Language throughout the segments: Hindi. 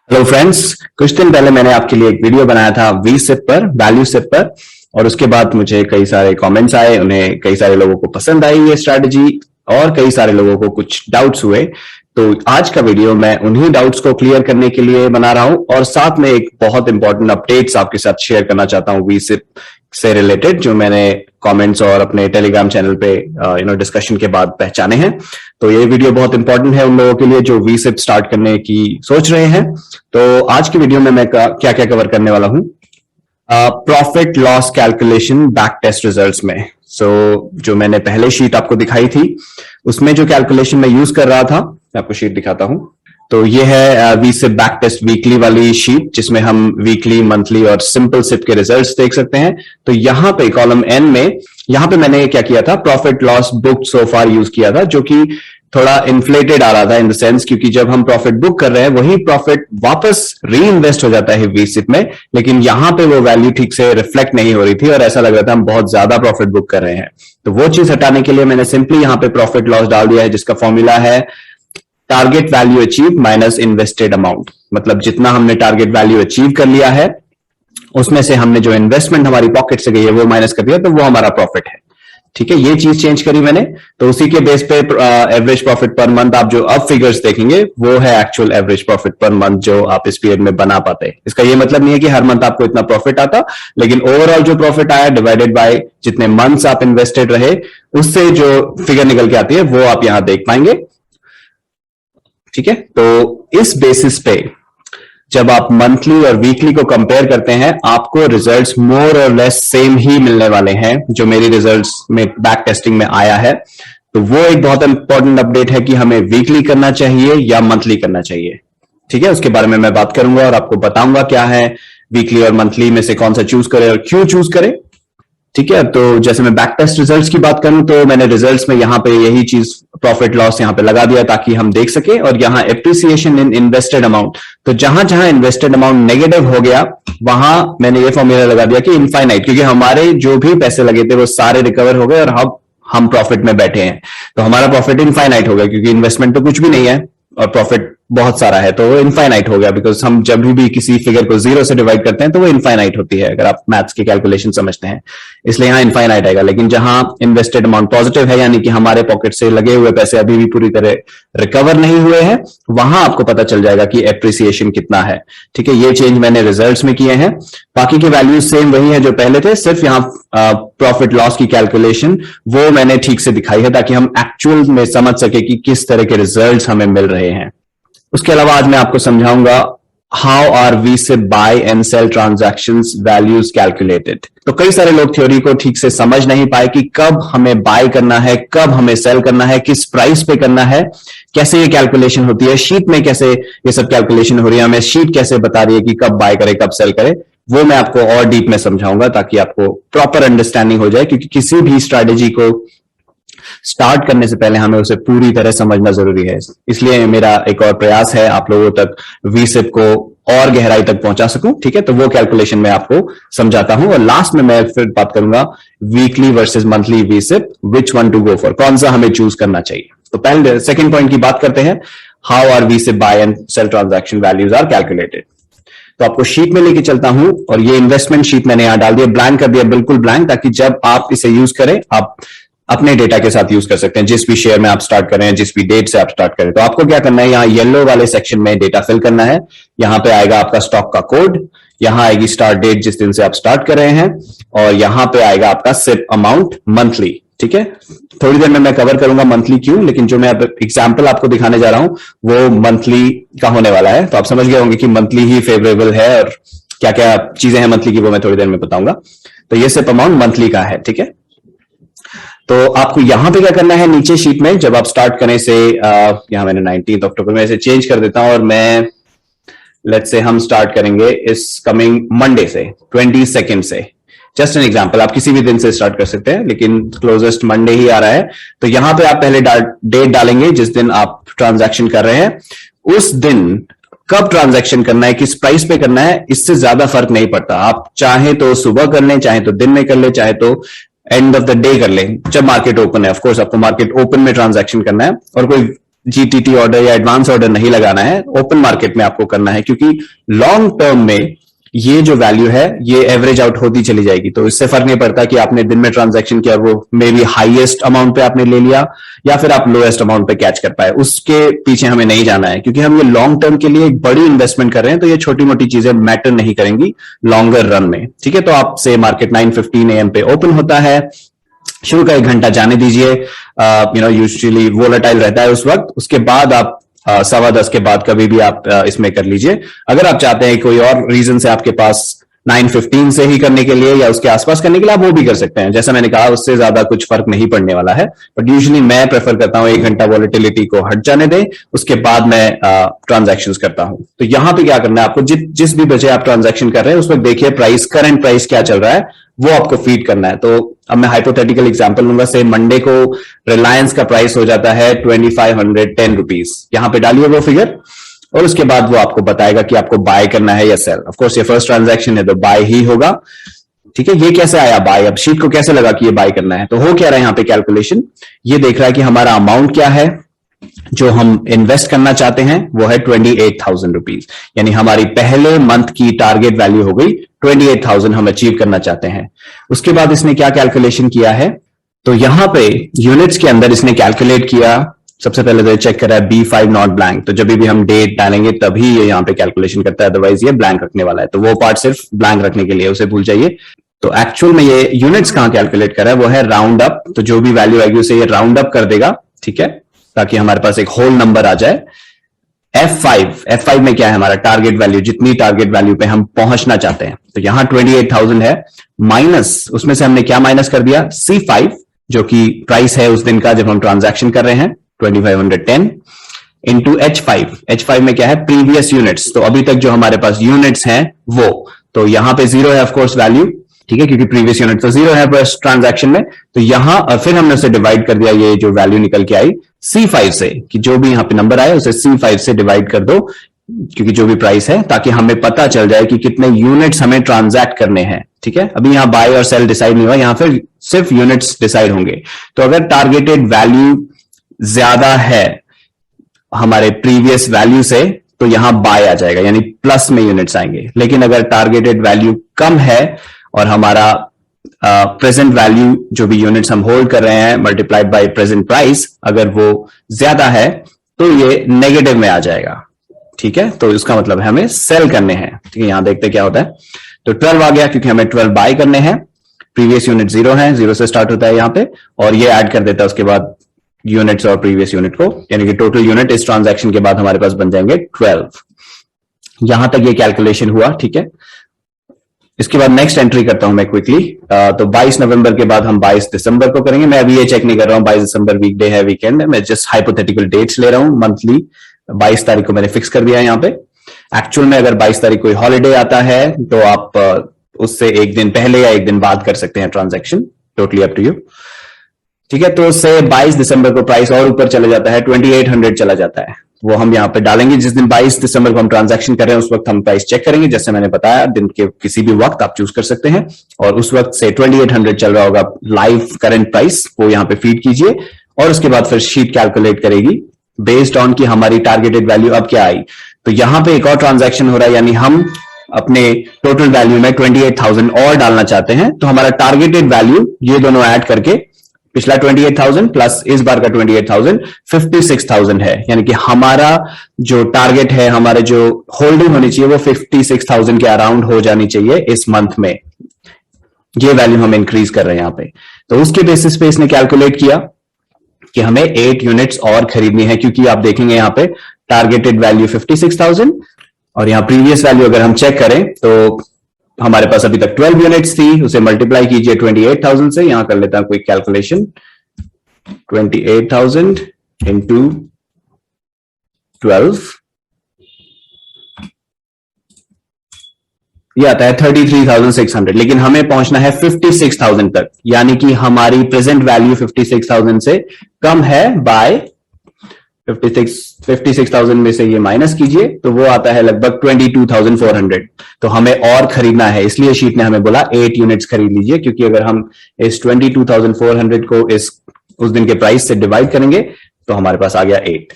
हेलो फ्रेंड्स, कुछ दिन पहले मैंने आपके लिए एक वीडियो बनाया था वी सिप पर, वैल्यू सिप पर। और उसके बाद मुझे कई सारे कमेंट्स आए, उन्हें कई सारे लोगों को पसंद आई ये स्ट्रैटेजी और कई सारे लोगों को कुछ डाउट्स हुए। तो आज का वीडियो मैं उन्हीं डाउट्स को क्लियर करने के लिए बना रहा हूं और साथ में एक बहुत इंपॉर्टेंट अपडेट्स आपके साथ शेयर करना चाहता हूं वी सिप से रिलेटेड, जो मैंने कमेंट्स और अपने टेलीग्राम चैनल पे डिस्कशन के बाद पहचाने हैं। तो ये वीडियो बहुत इंपॉर्टेंट है उन लोगों के लिए जो वी सिप स्टार्ट करने की सोच रहे हैं। तो आज की वीडियो में मैं क्या क्या कवर करने वाला हूं। Profit loss calculation back test results में। जो मैंने पहले शीट आपको दिखाई थी उसमें जो कैलकुलेशन मैं यूज कर रहा था, मैं आपको शीट दिखाता हूं। तो ये है V SIP back test weekly वाली शीट, जिसमें हम वीकली, मंथली और सिंपल सिप के रिजल्ट्स देख सकते हैं। तो यहां पे कॉलम एन में, यहां पे मैंने क्या किया था, प्रॉफिट लॉस बुक सो फार यूज किया था, जो कि थोड़ा इन्फ्लेटेड आ रहा था इन द सेंस, क्योंकि जब हम प्रॉफिट बुक कर रहे हैं वही प्रॉफिट वापस री इन्वेस्ट हो जाता है वी सिप में, लेकिन यहां पे वो वैल्यू ठीक से रिफ्लेक्ट नहीं हो रही थी और ऐसा लग रहा था हम बहुत ज्यादा प्रॉफिट बुक कर रहे हैं। तो वो चीज हटाने के लिए मैंने सिंपली यहां पे प्रॉफिट लॉस डाल दिया है, जिसका फॉर्मूला है target value achieve minus invested amount. मतलब जितना हमने टारगेट वैल्यू अचीव कर लिया है उसमें से हमने जो इन्वेस्टमेंट हमारी पॉकेट से गई है वो माइनस कर दिया, तो वो हमारा प्रॉफिट है। ठीक है, ये चीज चेंज करी मैंने। तो उसी के बेस पे एवरेज प्रॉफिट पर मंथ आप जो अब फिगर्स देखेंगे वो है actual average profit per month जो आप इस पीरियड में बना पाते हैं। इसका ये मतलब नहीं है कि हर मंथ आपको इतना प्रॉफिट आता, लेकिन ओवरऑल जो प्रॉफिट आया डिवाइडेड बाय जितने मंथ्स आप इन्वेस्टेड रहे, उससे जो फिगर निकल के आती है वो आप यहां देख पाएंगे। ठीक है, तो इस बेसिस पे जब आप मंथली और वीकली को कंपेयर करते हैं, आपको रिजल्ट्स मोर और लेस सेम ही मिलने वाले हैं जो मेरी रिजल्ट्स में बैक टेस्टिंग में आया है। तो वो एक बहुत इंपॉर्टेंट अपडेट है कि हमें वीकली करना चाहिए या मंथली करना चाहिए। ठीक है, उसके बारे में मैं बात करूंगा और आपको बताऊंगा क्या है वीकली और मंथली में से कौन सा चूज करें और क्यों चूज करें। ठीक है, तो जैसे मैं बैक टेस्ट रिजल्ट्स की बात करूं तो मैंने रिजल्ट्स में यहां पे यही चीज प्रॉफिट लॉस यहां पे लगा दिया ताकि हम देख सके, और यहां एप्रिसिएशन इन इन्वेस्टेड अमाउंट। तो जहां जहां इन्वेस्टेड अमाउंट नेगेटिव हो गया वहां मैंने ये फॉर्मूला लगा दिया कि इनफाइनाइट, क्योंकि हमारे जो भी पैसे लगे थे वो सारे रिकवर हो गए और अब हम प्रॉफिट में बैठे हैं। तो हमारा प्रॉफिट इनफाइनाइट हो गया, क्योंकि इन्वेस्टमेंट तो कुछ भी नहीं है और प्रॉफिट बहुत सारा है, तो वो इनफाइनाइट हो गया। बिकॉज हम जब भी किसी फिगर को जीरो से डिवाइड करते हैं तो वो इनफाइनाइट होती है, अगर आप मैथ्स की कैलकुलेशन समझते हैं, इसलिए यहां इनफाइनाइट आएगा। लेकिन जहां इन्वेस्टेड अमाउंट पॉजिटिव है, यानी कि हमारे पॉकेट से लगे हुए पैसे अभी भी पूरी तरह रिकवर नहीं हुए हैं, वहां आपको पता चल जाएगा कि एप्रिसिएशन कितना है। ठीक है, ये चेंज मैंने रिजल्ट्स में किए हैं। बाकी के वैल्यूज सेम वही है जो पहले थे, सिर्फ यहाँ प्रॉफिट लॉस की कैलकुलेशन वो मैंने ठीक से दिखाई है ताकि हम एक्चुअल में समझ सके कि किस तरह के रिजल्ट्स हमें मिल रहे हैं। उसके अलावा आज मैं आपको समझाऊंगा हाउ आर वी से buy and sell transactions values calculated. तो कई सारे लोग थ्योरी को ठीक से समझ नहीं पाए कि कब हमें बाय करना है, कब हमें सेल करना है, किस प्राइस पे करना है, कैसे ये कैलकुलेशन होती है, शीट में कैसे ये सब कैलकुलेशन हो रही है, हमें शीट कैसे बता रही है कि कब बाय करे कब सेल करे। वो मैं आपको और डीप में समझाऊंगा ताकि आपको प्रॉपर अंडरस्टैंडिंग हो जाए, क्योंकि किसी भी स्ट्रैटेजी को स्टार्ट करने से पहले हमें उसे पूरी तरह समझना जरूरी है। इसलिए मेरा एक और प्रयास है आप लोगों तक वी सिप को और गहराई तक पहुंचा सकूं। ठीक है, तो वो कैलकुलेशन मैं आपको समझाता हूं और लास्ट में मैं फिर बात करूंगा weekly versus monthly V SIP, which one to go for, कौन सा हमें चूज करना चाहिए। तो पहले सेकंड पॉइंट की बात करते हैं, how are V SIP buy and sell transaction values are calculated. तो आपको शीट में लेके चलता हूं और ये इन्वेस्टमेंट शीट मैंने यहां डाल दिया, ब्लैंक कर दिया, बिल्कुल ब्लैंक, ताकि जब आप इसे यूज करें आप अपने डेटा के साथ यूज कर सकते हैं। जिस भी शेयर में आप स्टार्ट करें, जिस भी डेट से आप स्टार्ट करें, तो आपको क्या करना है, यहाँ येलो वाले सेक्शन में डेटा फिल करना है। यहां पे आएगा आपका स्टॉक का कोड, यहां आएगी स्टार्ट डेट जिस दिन से आप स्टार्ट कर रहे हैं, और यहां पे आएगा आपका सिप अमाउंट मंथली। ठीक है, थोड़ी देर में मैं कवर करूंगा मंथली क्यों, लेकिन जो मैं एग्जाम्पल आपको दिखाने जा रहा हूं वो मंथली का होने वाला है। तो आप समझ गए होंगे कि मंथली ही फेवरेबल है और क्या क्या चीजें हैं मंथली की, वो मैं थोड़ी देर में बताऊंगा। तो ये सिप अमाउंट मंथली का है। ठीक है, तो आपको यहां पे क्या करना है, नीचे शीट में जब आप स्टार्ट करें से यहां मैंने 19 अक्टूबर में इसे चेंज कर देता हूं और मैं लेट्स से हम स्टार्ट करेंगे इस कमिंग मंडे से, 22 से। जस्ट एन एग्जांपल, आप किसी भी दिन से स्टार्ट कर सकते हैं लेकिन क्लोजेस्ट मंडे ही आ रहा है। तो यहां पे आप पहले डेट डालेंगे जिस दिन आप ट्रांजैक्शन कर रहे हैं, उस दिन कब ट्रांजैक्शन करना है, किस प्राइस पे करना है, इससे ज्यादा फर्क नहीं पड़ता। आप चाहे तो सुबह कर लें, चाहे तो दिन में कर ले, चाहे तो एंड ऑफ द डे कर ले, जब मार्केट ओपन है। ऑफकोर्स आपको मार्केट ओपन में ट्रांजैक्शन करना है और कोई जीटीटी ऑर्डर या एडवांस ऑर्डर नहीं लगाना है, ओपन मार्केट में आपको करना है, क्योंकि लॉन्ग टर्म में ये जो वैल्यू है ये एवरेज आउट होती चली जाएगी। तो इससे फर्क नहीं पड़ता कि आपने दिन में ट्रांजैक्शन किया, वो मे बी हाईएस्ट अमाउंट पे आपने ले लिया या फिर आप लोएस्ट अमाउंट पे कैच कर पाए, उसके पीछे हमें नहीं जाना है, क्योंकि हम ये लॉन्ग टर्म के लिए एक बड़ी इन्वेस्टमेंट कर रहे हैं। तो ये छोटी मोटी चीजें मैटर नहीं करेंगी लॉन्गर रन में, ठीक है। तो आपसे मार्केट 9:15 AM पे ओपन होता है, शुरू का 1 घंटा जाने दीजिए, यूजुअली वोलेटाइल रहता है उस वक्त। उसके बाद आप 10:15 के बाद कभी भी आप इसमें कर लीजिए। अगर आप चाहते हैं कोई और रीजन से आपके पास 9:15 से ही करने के लिए या उसके आसपास करने के लिए, आप वो भी कर सकते हैं। जैसा मैंने कहा, उससे ज्यादा कुछ फर्क नहीं पड़ने वाला है, बट यूजुअली मैं प्रेफर करता हूं 1 घंटा वॉलेटिलिटी को हट जाने दें, उसके बाद मैं ट्रांजैक्शंस करता हूं। तो यहां पे क्या करना है आपको, जिस भी बजे आप ट्रांजैक्शन कर रहे हैं उस वक्त देखिए प्राइस, करंट प्राइस क्या चल रहा है, वो आपको फीड करना है। तो अब मैं हाइपोथेटिकल एग्जांपल लूंगा, से मंडे को रिलायंस का प्राइस हो जाता है 2510 रुपीज, यहां पे डालिए वो फिगर, और उसके बाद वो आपको बताएगा कि आपको बाय करना है या सेल। ऑफ कोर्स ये फर्स्ट ट्रांजैक्शन है तो बाय ही होगा, ठीक है। ये कैसे आया बाय, अब शीट को कैसे लगा कि ये बाय करना है, तो हो क्या रहा है यहाँ पे कैलकुलेशन, ये देख रहा है कि हमारा अमाउंट क्या है जो हम इन्वेस्ट करना चाहते हैं, वो है 28,000 रुपीज, यानी हमारी पहले मंथ की टारगेट वैल्यू हो गई 28,000 हम अचीव करना चाहते हैं। उसके बाद इसने क्या कैलकुलेशन किया है, तो यहां पे यूनिट्स के अंदर इसने कैलकुलेट किया, सबसे पहले तो चेक करा है B5 नॉट ब्लैंक, तो जब भी हम डेट डालेंगे तभी ये यहाँ पे कैलकुलेशन करता है, अदरवाइज ये ब्लैंक रखने वाला है। तो वो पार्ट सिर्फ ब्लैंक रखने के लिए, उसे भूल जाइए। तो एक्चुअल में ये यूनिट्स कहां कैलकुलेट कर रहा है, वो है राउंड अप, तो जो भी वैल्यू आएगी उसे ये राउंड अप कर देगा, ठीक है, ताकि हमारे पास एक होल नंबर आ जाए। F5 में क्या है, हमारा टारगेट वैल्यू, जितनी टारगेट वैल्यू पे हम पहुंचना चाहते हैं, तो यहां 28,000 है, माइनस उसमें से हमने क्या माइनस कर दिया, C5 जो कि प्राइस है उस दिन का जब हम ट्रांजैक्शन कर रहे हैं 2510 इंटू H5 में क्या है, प्रीवियस यूनिट्स, तो अभी तक जो हमारे पास यूनिट्स हैं वो, तो यहां पे 0 है ऑफकोर्स वैल्यू, ठीक है, क्योंकि प्रीवियस यूनिट तो 0 है बस ट्रांजैक्शन में। तो यहां फिर हमने उसे डिवाइड कर दिया, ये जो वैल्यू निकल के आई C5 से, कि जो भी यहां पे नंबर आए उसे C5 से डिवाइड कर दो, क्योंकि जो भी प्राइस है, ताकि हमें पता चल जाए कि कितने यूनिट्स हमें ट्रांजैक्ट करने हैं, ठीक है। अभी यहां बाय और सेल डिसाइड नहीं हुआ, यहां फिर सिर्फ यूनिट्स डिसाइड होंगे। तो अगर टारगेटेड वैल्यू ज्यादा है हमारे प्रीवियस वैल्यू से, तो यहां बाय आ जाएगा, यानी प्लस में यूनिट्स आएंगे। लेकिन अगर टारगेटेड वैल्यू कम है और हमारा प्रेजेंट वैल्यू, जो भी यूनिट्स हम होल्ड कर रहे हैं मल्टीप्लाइड बाय प्रेजेंट प्राइस, अगर वो ज्यादा है तो ये नेगेटिव में आ जाएगा, ठीक है। तो इसका मतलब है हमें सेल करने हैं, ठीक है। यहां देखते क्या होता है, तो 12 आ गया, क्योंकि हमें 12 बाय करने हैं, प्रीवियस यूनिट 0 है, 0 से स्टार्ट होता है यहां पे, और ये ऐड कर देता है उसके बाद यूनिट्स और प्रीवियस यूनिट को, यानी कि टोटल यूनिट इस ट्रांजैक्शन के बाद हमारे पास बन जाएंगे 12। यहां तक ये कैलकुलेशन हुआ, ठीक है। इसके बाद नेक्स्ट एंट्री करता हूं मैं क्विकली, तो 22 नवंबर के बाद हम 22 दिसंबर को करेंगे। मैं अभी ये चेक नहीं कर रहा हूं 22 दिसंबर वीकडे है वीकेंड है, मैं जस्ट हाइपोथेटिकल डेट्स ले रहा हूं मंथली। 22 तारीख को मैंने फिक्स कर दिया है यहाँ पे। एक्चुअल में अगर 22 तारीख कोई हॉलीडे आता है तो आप उससे एक दिन पहले या एक दिन बाद कर सकते हैं transaction, totally up to you, ठीक है। तो उससे 22 दिसंबर को प्राइस और ऊपर चला जाता है, 2800 चला जाता है, वो हम यहाँ पे डालेंगे। जिस दिन 22 दिसंबर को हम ट्रांजैक्शन कर रहे हैं उस वक्त हम प्राइस चेक करेंगे, जैसे मैंने बताया दिन के किसी भी वक्त आप चूज कर सकते हैं, और उस वक्त से 2800 चल रहा होगा लाइव करंट प्राइस, वो यहाँ पे फीड कीजिए, और उसके बाद फिर शीट कैलकुलेट करेगी बेस्ड ऑन की हमारी टारगेटेड वैल्यू अब क्या आई। तो यहां पे एक और ट्रांजैक्शन हो रहा है, यानी हम अपने टोटल वैल्यू में 28,000 और डालना चाहते हैं, तो हमारा टारगेटेड वैल्यू ये दोनों ऐड करके, पिछला 28,000 प्लस इस बार का 28,000 56,000 है, यानी कि हमारा जो टारगेट है, हमारे जो होल्डिंग होनी चाहिए वो 56,000 के अराउंड हो जानी चाहिए इस मंथ में। ये वैल्यू हम इंक्रीज कर रहे हैं यहाँ पे, तो उसके बेसिस पे इसने कैलकुलेट किया कि हमें 8 यूनिट्स और खरीदनी है, क्योंकि आप देखेंगे यहाँ पे टारगेटेड वैल्यू 56,000 और यहाँ प्रीवियस वैल्यू अगर हम चेक करें तो हमारे पास अभी तक 12 यूनिट्स थी, उसे मल्टीप्लाई कीजिए 28,000 से। यहां कर लेता हूं कोई कैलकुलेशन, 28,000 इंटू 12, ये आता है 33,600, लेकिन हमें पहुंचना है 56,000 तक, यानी कि हमारी प्रेजेंट वैल्यू 56,000 से कम है बाय 56,000 में से ये माइनस कीजिए तो वो आता है लगभग 22,400। तो हमें और खरीदना है, इसलिए शीट ने हमें बोला 8 यूनिट्स खरीद लीजिए, क्योंकि अगर हम इस 22,400 को उस दिन के प्राइस से डिवाइड करेंगे तो हमारे पास आ गया 8।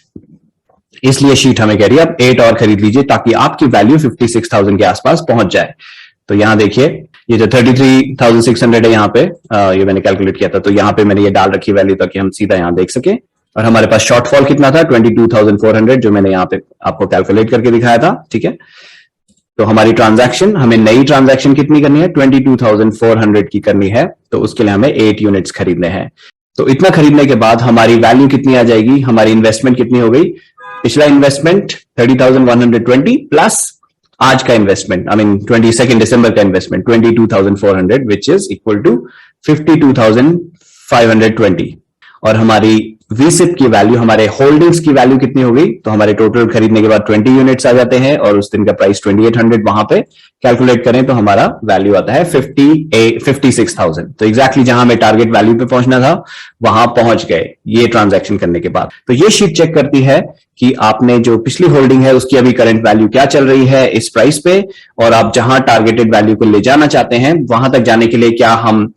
इसलिए शीट हमें कह रही है अब 8 और खरीद लीजिए ताकि आपकी वैल्यू 56,000 के आसपास पहुंच जाए। तो यहां देखिए ये जो 33,600 है यहाँ पे ये मैंने कैलकुलेट किया था, तो यहाँ पे मैंने ये डाल रखी वैल्यू ताकि हम सीधा यहाँ देख सके। और हमारे पास शॉर्टफॉल कितना था 22,400 जो मैंने यहाँ पे आपको कैलकुलेट करके दिखाया था। ठीक है, तो हमारी ट्रांजैक्शन, हमें नई ट्रांजैक्शन कितनी करनी है 22,400 की करनी है, तो उसके लिए हमें 8 यूनिट्स खरीदने हैं। तो इतना खरीदने के बाद हमारी वैल्यू कितनी आ जाएगी, हमारी इन्वेस्टमेंट कितनी हो गई, पिछला इन्वेस्टमेंट 30,120 प्लस आज का इन्वेस्टमेंट, आई मीन 22 दिसंबर का investment 22,400 which is equal to 52,520। और हमारी वीसिप की वैल्यू, हमारे होल्डिंग्स की वैल्यू कितनी हो गई, तो हमारे टोटल खरीदने के बाद 20 यूनिट्स आ जाते हैं और उस दिन का प्राइस 2800 वहां पे कैलकुलेट करें तो हमारा वैल्यू आता है 56,000। तो एग्जैक्टली जहां हमें टारगेट वैल्यू पे पहुंचना था वहां पहुंच गए ये ट्रांजैक्शन करने के बाद। तो ये शीट चेक करती है कि आपने जो पिछली होल्डिंग है उसकी अभी करंट वैल्यू क्या चल रही है इस प्राइस पे, और आप जहां टारगेटेड वैल्यू को ले जाना चाहते हैं वहां तक जाने के लिए क्या हम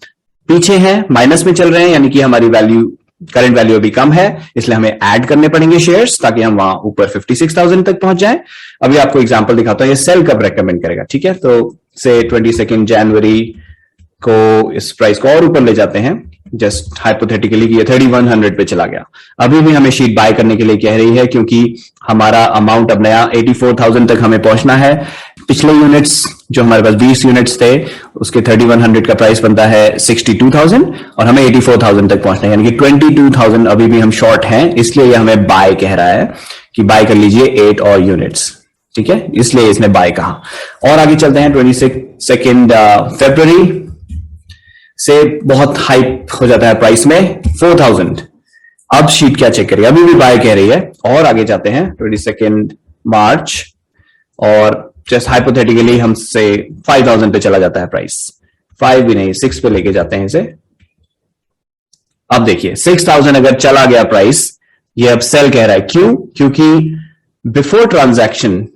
पीछे हैं, माइनस में चल रहे हैं, यानी कि हमारी वैल्यू करंट वैल्यू अभी कम है इसलिए हमें ऐड करने पड़ेंगे शेयर्स ताकि हम वहां ऊपर 56,000 तक पहुंच जाएं। अभी आपको एग्जांपल दिखाता हूं ये सेल कब रेकमेंड करेगा। ठीक है, तो से 22 जनवरी को इस प्राइस को और ऊपर ले जाते हैं जस्ट हाइपोथेटिकली कि ये 3100 पे चला गया। अभी भी हमें शीट बाय करने के लिए कह रही है क्योंकि हमारा अमाउंट अब नया 84,000 तक हमें पहुंचना है। पिछले यूनिट्स जो हमारे पास 20 यूनिट्स थे उसके 3100 का प्राइस बनता है 62,000 और हमें 84,000 तक पहुंचना है, यानी कि 22,000 अभी भी हम शॉर्ट हैं, इसलिए ये हमें बाय कह रहा है कि बाय कर लीजिए 8 और यूनिट्स। ठीक है, इसलिए इसने बाय कहा। और आगे चलते हैं 22 फरवरी से बहुत हाइप हो जाता है प्राइस में 4,000। अब शीट क्या चेक करिए, अभी भी बाय कह रही है। और आगे जाते हैं 22 मार्च और जस्ट हाइपोथेटिकली हमसे 5,000 पे चला जाता है प्राइस, 5 भी नहीं 6 पे लेके जाते हैं इसे। अब देखिए 6,000 अगर चला गया प्राइस, ये अब सेल कह रहा है। क्यों? क्योंकि बिफोर ट्रांजैक्शन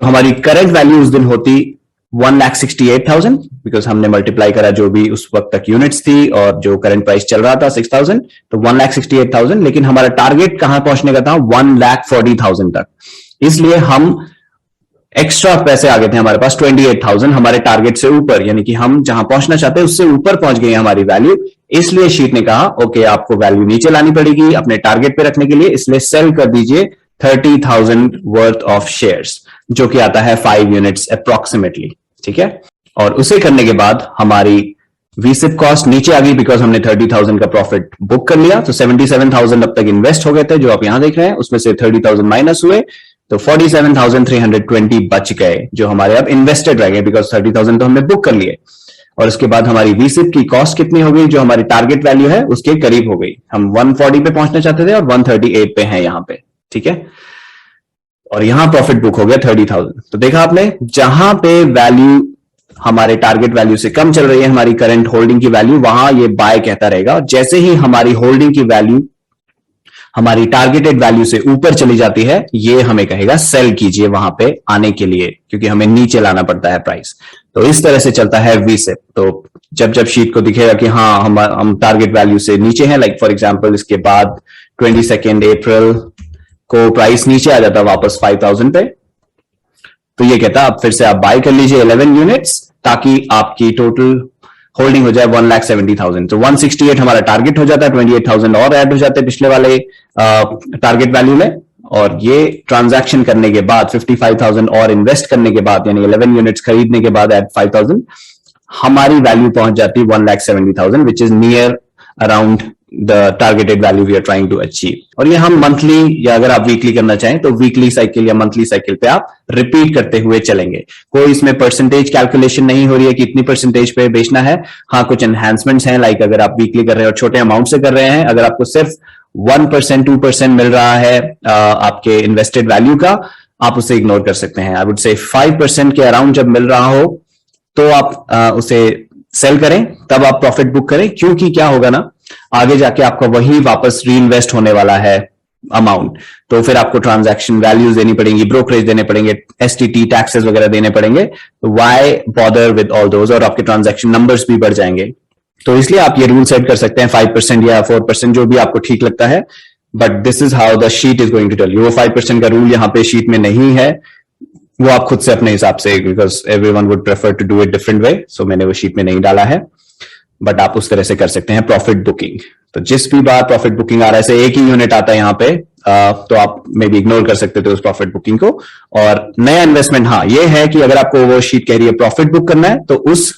हमारी करंट वैल्यू उस दिन होती 1,68,000 बिकॉज हमने मल्टीप्लाई करा जो भी उस वक्त तक यूनिट्स थी और जो करंट प्राइस चल रहा था 6,000, तो 1,68,000। लेकिन हमारा टारगेट कहां पहुंचने का था 1,40,000 तक, इसलिए हम एक्स्ट्रा पैसे आ गए थे हमारे पास 28,000 हमारे टारगेट से ऊपर, यानी कि हम जहां पहुंचना चाहते हैं उससे ऊपर पहुंच गई हमारी वैल्यू। इसलिए शीट ने कहा ओके आपको वैल्यू नीचे लानी पड़ेगी अपने टारगेट पे रखने के लिए, इसलिए सेल कर दीजिए 30,000 वर्थ ऑफ शेयर्स जो कि आता है 5 यूनिट्स अप्रोक्सीमेटली। ठीक है, और उसे करने के बाद हमारी वीसिप कॉस्ट नीचे आ गई बिकॉज हमने 30,000 का प्रॉफिट बुक कर लिया। तो 77,000 अब तक इन्वेस्ट हो गए थे जो आप यहां देख रहे हैं, उसमें से 30,000 माइनस हुए तो 47,320 बच गए जो हमारे अब इन्वेस्टेड रह गए बिकॉज 30,000 तो हमने बुक कर लिए। और उसके बाद हमारी वीसिप की कॉस्ट कितनी हो गई जो हमारी टारगेट वैल्यू है उसके करीब हो गई। हम 140 पे पहुंचना चाहते थे और 138 पे हैं यहां पे। ठीक है, और यहां प्रॉफिट बुक हो गया 30,000। तो देखा आपने जहां पे वैल्यू हमारे टारगेट वैल्यू से कम चल रही है हमारी करंट होल्डिंग की वैल्यू, वहां ये बाय कहता रहेगा। जैसे ही हमारी होल्डिंग की वैल्यू हमारी टारगेटेड वैल्यू से ऊपर चली जाती है ये हमें कहेगा सेल कीजिए वहां पे आने के लिए, क्योंकि हमें नीचे लाना पड़ता है प्राइस। तो इस तरह से चलता है वीसिप। तो जब जब शीट को दिखेगा कि हाँ हम टारगेट वैल्यू से नीचे हैं, लाइक फॉर एग्जांपल इसके बाद 22 अप्रैल को प्राइस नीचे आ जाता वापस 5,000 पे, तो ये कहता अब फिर से आप बाय कर लीजिए 11 यूनिट्स ताकि आपकी टोटल होल्डिंग हो जाए 1,70,000। तो 168 हमारा टारगेट हो जाता है, 28,000 और ऐड हो जाते हैं पिछले वाले टारगेट वैल्यू में। और ये ट्रांजैक्शन करने के बाद 55,000 और इन्वेस्ट करने के बाद यानी 11 यूनिट्स खरीदने के बाद एट 5,000 हमारी वैल्यू पहुंच जाती 1,70,000 which is near around the targeted value we are trying to achieve. और ये हम मंथली या अगर आप वीकली करना चाहें तो वीकली साइकिल या मंथली साइकिल पे आप रिपीट करते हुए चलेंगे। कोई इसमें परसेंटेज कैलकुलेशन नहीं हो रही है कि इतनी परसेंटेज पे बेचना है। हाँ कुछ एनहांसमेंट्स हैं, लाइक अगर आप वीकली कर रहे हैं और छोटे अमाउंट से कर रहे हैं, अगर आपको सिर्फ 1% 2% मिल रहा है आपके इन्वेस्टेड वैल्यू का, आप उसे इग्नोर कर सकते हैं। आई वुड से 5% के अराउंड जब मिल रहा हो तो आप उसे सेल करें, तब आप प्रॉफिट बुक करें, क्योंकि क्या होगा ना आगे जाके आपका वही वापस री इन्वेस्ट होने वाला है अमाउंट। तो फिर आपको ट्रांजैक्शन वैल्यूज देनी पड़ेंगी, ब्रोकरेज देने पड़ेंगे, एसटीटी टैक्सेस वगैरह देने पड़ेंगे। तो why bother with all those, और आपके ट्रांजैक्शन नंबर्स भी बढ़ जाएंगे। तो इसलिए आप ये रूल सेट कर सकते हैं 5% या 4% जो भी आपको ठीक लगता है, but this is how the sheet is going to tell you. वो 5% का रूल यहाँ पे शीट में नहीं है, वो आप खुद से अपने हिसाब से, because everyone would prefer to do it different way, so मैंने वो शीट में नहीं डाला है, बट आप उस तरह से कर सकते हैं प्रॉफिट बुकिंग। तो जिस भी बार प्रॉफिट बुकिंग आ रहा है, ऐसे एक ही यूनिट आता है यहाँ पे, तो आप मे बी इग्नोर कर सकते थे उस प्रॉफिट बुकिंग को। और नया इन्वेस्टमेंट, हाँ ये है कि अगर आपको वो शीट कह रही है प्रॉफिट बुक करना है, तो उस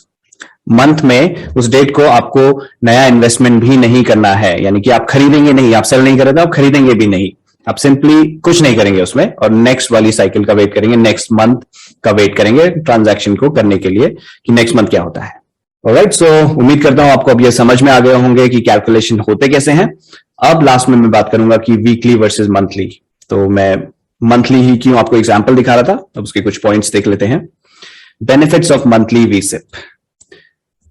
मंथ में उस डेट को आपको नया इन्वेस्टमेंट भी नहीं करना है, यानी कि आप खरीदेंगे नहीं, आप सेल नहीं करेंगे, आप खरीदेंगे भी नहीं, आप सिंपली कुछ नहीं करेंगे उसमें, और नेक्स्ट वाली साइकिल का वेट करेंगे, नेक्स्ट मंथ का वेट करेंगे ट्रांजैक्शन को करने के लिए कि नेक्स्ट मंथ क्या होता है। ऑलराइट, सो उम्मीद करता हूं आपको अब ये समझ में आ गए होंगे कि कैलकुलेशन होते कैसे हैं। अब लास्ट में मैं बात करूंगा कि वीकली वर्सेस मंथली। तो मैं मंथली ही क्यों आपको एग्जांपल दिखा रहा था, अब उसके कुछ पॉइंट्स देख लेते हैं। Benefits of monthly VSIP.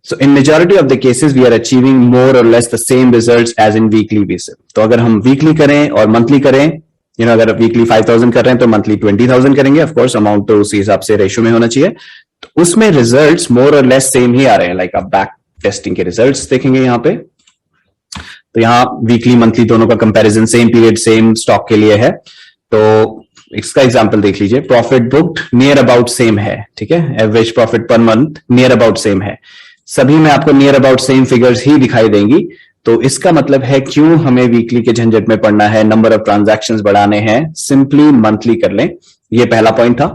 So in majority of the cases we are achieving more or less the same results as in weekly VSIP. तो अगर हम वीकली करें और मंथली करें, अगर वीकली 5,000 कर रहे हैं तो मंथली 20,000 करेंगे, ऑफ कोर्स अमाउंट तो उसी हिसाब से रेशियो में होना चाहिए, तो उसमें रिजल्ट्स मोर और लेस सेम ही आ रहे हैं। लाइक आप बैक टेस्टिंग के रिजल्ट्स देखेंगे यहाँ पे, तो यहाँ वीकली मंथली दोनों का comparison same period same stock के लिए है। तो इसका एग्जांपल देख लीजिए, profit booked near about same है, ठीक है, average profit per month near about same है, सभी में आपको नियर अबाउट सेम फिगर्स ही दिखाई देंगी। तो इसका मतलब है क्यों हमें वीकली के झंझट में पड़ना है, नंबर ऑफ ट्रांजैक्शंस बढ़ाने हैं, सिंपली मंथली कर लें। ये पहला पॉइंट था,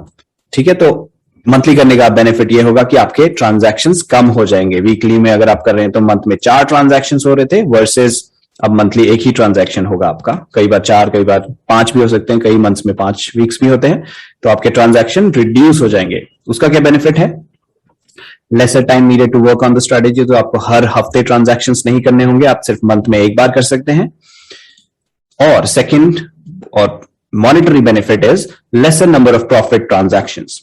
ठीक है। तो मंथली करने का बेनिफिट ये होगा कि आपके ट्रांजैक्शंस कम हो जाएंगे। वीकली में अगर आप कर रहे हैं तो मंथ में 4 ट्रांजैक्शंस हो रहे थे, वर्सेस अब मंथली एक ही ट्रांजैक्शन होगा आपका, कई बार 4 कई बार 5 भी हो सकते हैं, कई मंथ्स में 5 वीक्स भी होते हैं, तो आपके ट्रांजैक्शन रिड्यूस हो जाएंगे। उसका क्या बेनिफिट है, lesser time needed to work on the strategy, तो आपको हर हफ्ते ट्रांजैक्शंस नहीं करने होंगे, आप सिर्फ मंथ में एक बार कर सकते हैं। और सेकंड और monetary benefit is lesser number of profit transactions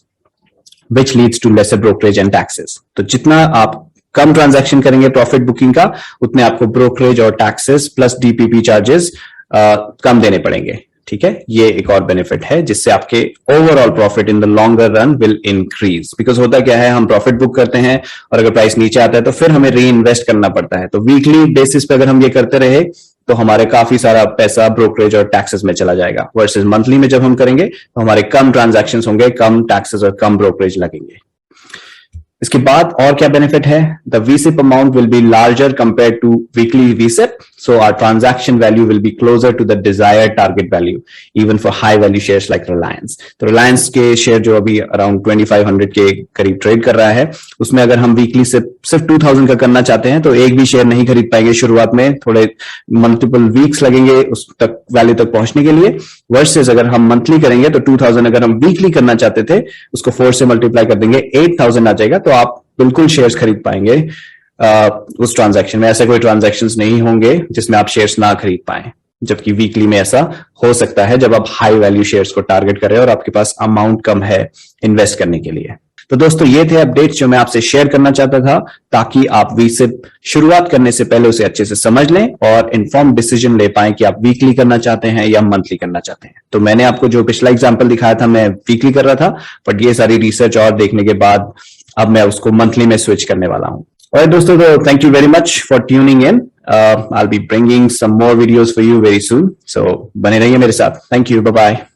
which leads to lesser brokerage and taxes. तो जितना आप कम ट्रांजैक्शन करेंगे प्रॉफिट बुकिंग का, उतने आपको ब्रोकरेज और टैक्सेस प्लस DPP चार्जेस कम देने पड़ेंगे, ठीक है। ये एक और बेनिफिट है जिससे आपके overall profit in the longer run will increase. Because होता क्या है, हम प्रॉफिट बुक करते हैं और अगर प्राइस नीचे आता है तो फिर हमें री इन्वेस्ट करना पड़ता है। तो वीकली बेसिस पे अगर हम ये करते रहे तो हमारे काफी सारा पैसा ब्रोकरेज और टैक्सेस में चला जाएगा, वर्सेस मंथली में जब हम करेंगे तो हमारे कम ट्रांजैक्शन होंगे, कम टैक्सेस और कम ब्रोकरेज लगेंगे। इसके बाद और क्या बेनिफिट है, the VSIP amount will be larger compare to weekly VSIP, so our transaction value will be closer to the desired target value even for high value shares like Reliance. तो Reliance के शेयर जो अभी अराउंड 2500 के करीब ट्रेड कर रहा है, उसमें अगर हम वीकली से सिर्फ 2000 का करना चाहते हैं तो एक भी शेयर नहीं खरीद पाएंगे शुरुआत में, थोड़े मल्टीपल वीक्स लगेंगे उस तक वैल्यू तक पहुंचने के लिए। वर्सेस अगर हम मंथली करेंगे तो 2000 अगर हम वीकली करना चाहते थे, उसको 4 से मल्टीप्लाई कर देंगे, 8000 आ जाएगा, तो आप बिल्कुल शेयर्स खरीद पाएंगे उस ट्रांजैक्शन में। ऐसे कोई ट्रांजैक्शंस नहीं होंगे जिसमें आप शेयर्स ना खरीद पाए, जबकि वीकली में ऐसा हो सकता है जब आप हाई वैल्यू शेयर्स को टारगेट कर रहे हैं और आपके पास अमाउंट कम है इन्वेस्ट करने के लिए। तो दोस्तों ये थे अपडेट्स जो मैं आपसे शेयर करना चाहता था, ताकि आप VSIP शुरुआत करने से पहले उसे अच्छे से समझ लें और इन्फॉर्म डिसीजन ले पाए कि आप वीकली करना चाहते हैं या मंथली करना चाहते हैं। तो मैंने आपको जो पिछला एग्जांपल दिखाया था, मैं वीकली कर रहा था, बट ये सारी रिसर्च और देखने के बाद अब मैं उसको मंथली में स्विच करने वाला हूं। Alright, दोस्तों, तो thank you very much for tuning in. I'll be bringing some more videos for you very soon. So बने रहिए मेरे साथ. Thank you. Bye bye.